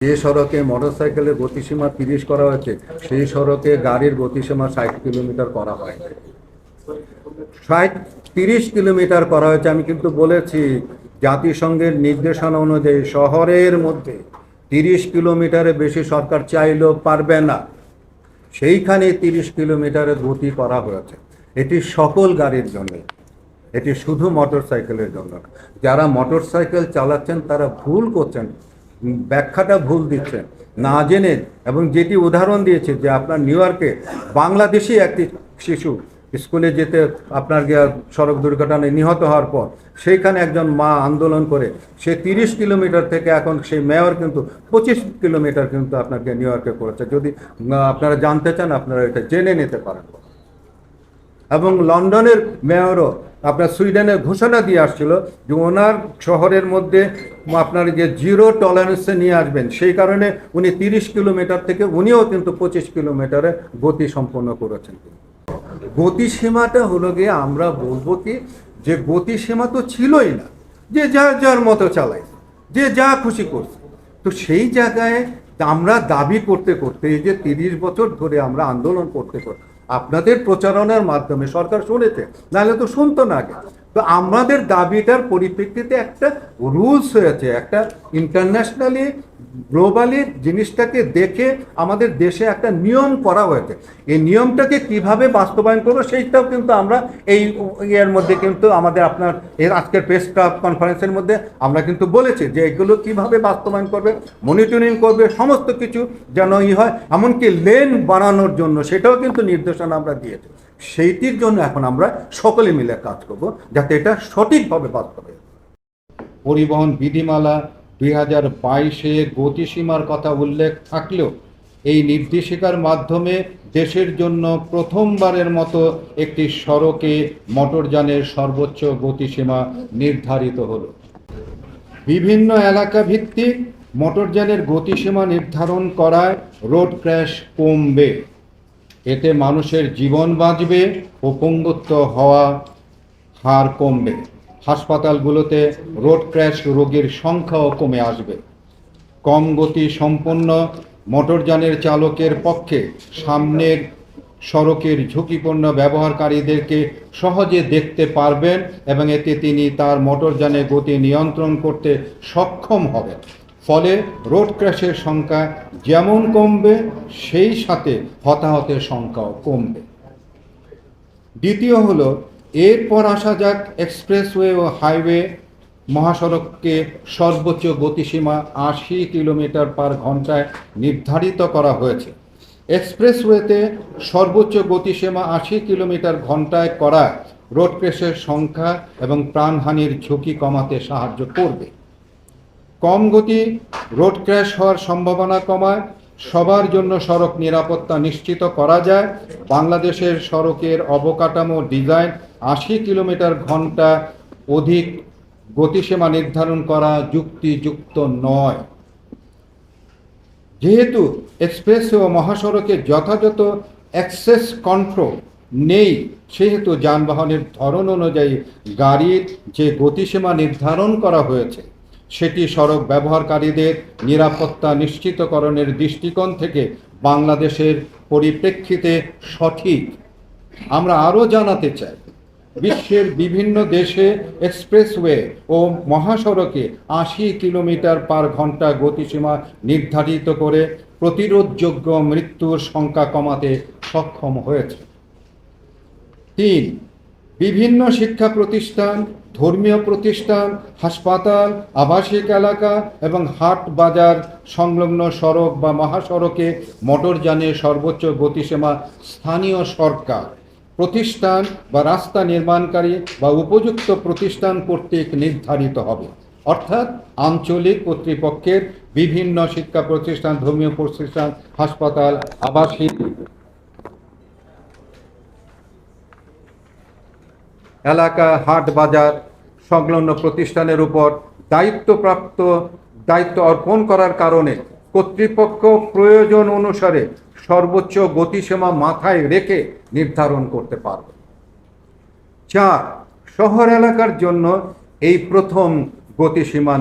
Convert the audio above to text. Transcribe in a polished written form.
যে সড়কে মোটরসাইকেলের গতিসীমা 30 করা হয়েছে সেই সড়কে গাড়ির গতিসীমা 60 কিলোমিটার করা হয়। 30 কিলোমিটার করা হয়েছে। আমি কিন্তু বলেছি জাতিসংঘের নির্দেশনা অনুযায়ী শহরের মধ্যে 30 কিলোমিটারের বেশি সরকার চাইলেও পারবে না, সেইখানে 30 কিলোমিটারের গতি করা হয়েছে। এটি সকল গাড়ির জন্য, এটি শুধু মোটরসাইকেলের জন্য। যারা মোটরসাইকেল চালাচ্ছেন তারা ভুল করছেন, ব্যাখ্যাটা ভুল দিচ্ছেন না জেনে। এবং যেটি উদাহরণ দিয়েছে যে আপনার নিউ ইয়র্কে বাংলাদেশি একটি শিশু স্কুলে যেতে আপনার সড়ক দুর্ঘটনায় নিহত হওয়ার পর সেইখানে একজন মা আন্দোলন করে সে 30 কিলোমিটার থেকে এখন সেই মেয়র কিন্তু 25 কিলোমিটার কিন্তু আপনাকে নিউ ইয়র্কে করেছে। যদি আপনারা জানতে চান আপনারা এটা জেনে নিতে পারেন। এবং লন্ডনের মেয়রও আপনার সুইডেনে ঘোষণা দিয়ে আসছিল যে ওনার শহরের মধ্যে আপনার যে জিরো টলারেন্সে নিয়ে আসবেন, সেই কারণে উনি 30 কিলোমিটার থেকে উনিও কিন্তু 25 কিলোমিটারে গতি সম্পন্ন করেছেন। গতিসীমাটা হলো গিয়ে আমরা বলবো কি যে গতিসীমা তো ছিলই না, যে যার মতো চালাই, যে যা খুশি করছে। তো সেই জায়গায় আমরা দাবি করতে করতে এই যে 30 বছর ধরে আমরা আন্দোলন করতে করতে আপনাদের প্রচারণার মাধ্যমে সরকার শুনেছে, নাহলে তো শুনতো না আগে। তো আমাদের দাবিটার পরিপ্রেক্ষিতে একটা রুলস হয়েছে, একটা ইন্টারন্যাশনালি গ্লোবালি জিনিসটাকে দেখে আমাদের দেশে একটা নিয়ম করা হয়েছে। এই নিয়মটাকে কিভাবে বাস্তবায়ন করবো সেইটাও কিন্তু আমরা এই ইয়ের মধ্যে কিন্তু আমাদের আপনার এর আজকের প্রেস কনফারেন্সের মধ্যে আমরা কিন্তু বলেছি যে এগুলো কিভাবে বাস্তবায়ন করবে, মনিটরিং করবে, সমস্ত কিছু যেন হয়, এমনকি লেন বাড়ানোর জন্য সেটাও কিন্তু নির্দেশনা আমরা দিয়েছি। সেইটির জন্য এখন আমরা সকলে মিলে কাজ করব যাতে এটা সঠিকভাবে বাস্তবায়ন। পরিবহন বিধিমালা 2022-এ গতিসীমার কথা উল্লেখ থাকলেও এই নির্দেশিকার মাধ্যমে দেশের জন্য প্রথমবারের মতো একটি সড়কে মোটরযানের সর্বোচ্চ গতিসীমা নির্ধারিত হলো। বিভিন্ন এলাকা ভিত্তিক মোটরযানের গতিসীমা নির্ধারণ করায় রোড ক্র্যাশ কমবে। এতে মানুষের জীবন বাঁচবে ও পঙ্গুত্ব হওয়া হার কমবে। হাসপাতালগুলোতে রোড ক্র্যাশ রোগীর সংখ্যাও কমে আসবে। কম গতি সম্পন্ন মোটরযানের চালকের পক্ষে সামনের সড়কের ঝুঁকিপূর্ণ ব্যবহারকারীদেরকে সহজে দেখতে পারবেন এবং এতে তিনি তার মোটরযানের গতি নিয়ন্ত্রণ করতে সক্ষম হবেন। ফলে রোড ক্র্যাশের সংখ্যা যেমন কমবে সেই সাথে হতাহতের সংখ্যাও কমবে। দ্বিতীয় হলো, এরপর আসা যাক এক্সপ্রেসওয়ে ও হাইওয়ে মহাসড়ককে সর্বোচ্চ গতিসীমা 80 কিলোমিটার পার ঘন্টায় নির্ধারিত করা হয়েছে। এক্সপ্রেসওয়েতে সর্বোচ্চ গতিসীমা 80 কিলোমিটার ঘন্টায় করা রোড ক্র্যাশের সংখ্যা এবং প্রাণহানির ঝুঁকি কমাতে সাহায্য করবে। কম গতি রোড ক্র্যাশ হওয়ার সম্ভাবনা কমায়, সবার জন্য সড়ক নিরাপত্তা নিশ্চিত করা যায়। বাংলাদেশের সড়কের অবকাঠামো ডিজাইন 80 কিলোমিটার ঘন্টা অধিক গতিসীমা নির্ধারণ করা যুক্তিযুক্ত নয়। যেহেতু এক্সপ্রেস ও মহাসড়কে যথাযথ অ্যাক্সেস কন্ট্রোল নেই, সেহেতু যানবাহনের ধরন অনুযায়ী গাড়ির যে গতিসীমা নির্ধারণ করা হয়েছে সেটি সড়ক ব্যবহারকারীদের নিরাপত্তা নিশ্চিতকরণের দৃষ্টিকোণ থেকে বাংলাদেশের পরিপ্রেক্ষিতে সঠিক। আমরা আরও জানাতে চাই, বিশ্বের বিভিন্ন দেশে এক্সপ্রেসওয়ে ও মহাসড়কে 80 কিলোমিটার পার ঘন্টা গতিসীমা নির্ধারিত করে প্রতিরোধযোগ্য মৃত্যুর সংখ্যা কমাতে সক্ষম হয়েছে। 3. বিভিন্ন শিক্ষা প্রতিষ্ঠান, ধর্মীয় প্রতিষ্ঠান, হাসপাতাল, আবাসিক এলাকা এবং হাট বাজার সংলগ্ন সড়ক বা মহাসড়কে মোটরযানের সর্বোচ্চ গতিসীমা স্থানীয় সরকার, প্রতিষ্ঠান বা রাস্তা নির্মাণকারী বা উপযুক্ত প্রতিষ্ঠান কর্তৃক নির্ধারিত হবে। অর্থাৎ আঞ্চলিক কর্তৃপক্ষের বিভিন্ন শিক্ষা প্রতিষ্ঠান, ধর্মীয় প্রতিষ্ঠান, হাসপাতাল, আবাসিক এলাকা, হাট বাজার সংলগ্ন প্রতিষ্ঠানের উপর দায়িত্ব অর্পণ করার কারণে কর্তৃপক্ষ প্রয়োজন অনুসারে সর্বোচ্চ গতিসীমা মাথায় রেখে নির্ধারণ করতে পারবে। 4. শহর এলাকার জন্য এই প্রথম গতিসীমা